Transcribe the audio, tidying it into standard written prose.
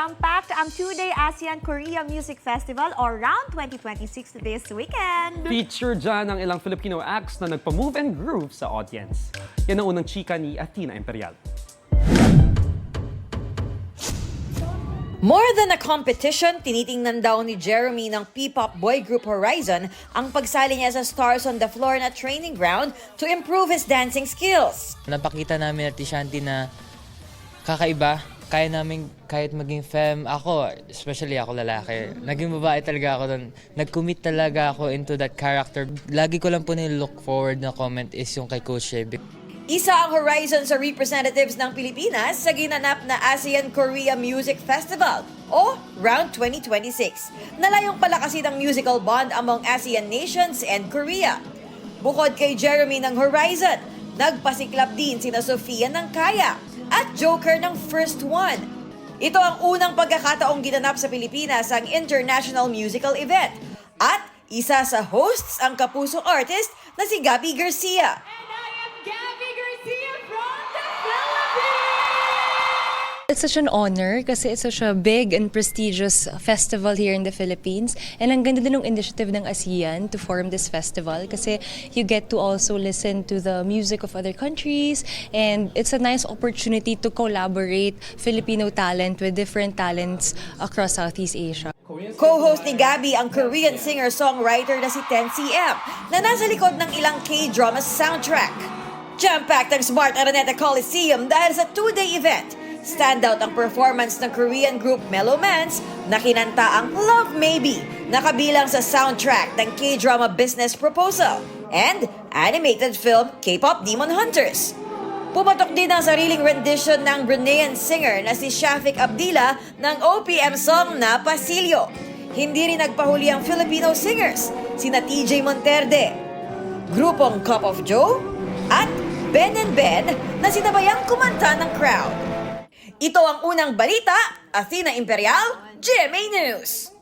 Jam-packed ang two-day ASEAN-Korea Music Festival or Round 2026 this weekend. Feature dyan ang ilang Filipino acts na nagpa-move and groove sa audience. Yan ang unang chika ni Athena Imperial. More than a competition, tinitingnan daw ni Jeremy ng P-pop boy group Horizon ang pagsali niya sa Stars on the Floor na training ground to improve his dancing skills. Napakita namin at Shanti na kakaiba. Kaya namin kahit maging femme, ako, especially ako lalaki, naging babae talaga ako doon. Nag-commit talaga ako into that character. Lagi ko lang po nilook forward na comment is yung kay Coach Shebe. Isa ang Horizon sa representatives ng Pilipinas sa ginanap na ASEAN-Korea Music Festival o Round 2026. Nalayong palakasin ang musical bond among ASEAN nations and Korea. Bukod kay Jeremy ng Horizon, nagpasiklab din sina Sofia ng Kaya at Joker ng First One. Ito ang unang pagkakataong ginanap sa Pilipinas ang international musical event. At isa sa hosts ang kapusong artist na si Gabby Garcia. It's such an honor kasi it's such a big and prestigious festival here in the Philippines. And ang ganda din ng initiative ng ASEAN to form this festival kasi you get to also listen to the music of other countries and it's a nice opportunity to collaborate Filipino talent with different talents across Southeast Asia. Co-host ni Gabby ang Korean singer-songwriter na si 10cm na nasa likod ng ilang K-drama soundtrack. Jam-packed ang Smart Araneta Coliseum dahil sa two-day event. Standout ang performance ng Korean group Mellow Mans na kinanta ang Love Maybe na kabilang sa soundtrack ng K-drama Business Proposal and animated film K-pop Demon Hunters. Pumatok din ang sariling rendition ng Bruneian singer na si Shafiq Abdillah ng OPM song na Pasilyo. Hindi rin nagpahuli ang Filipino singers, sina TJ Monterde, grupong Cup of Joe at Ben and Ben na sinabayang kumanta ng crowd. Ito ang unang balita, Athena Imperial, GMA News.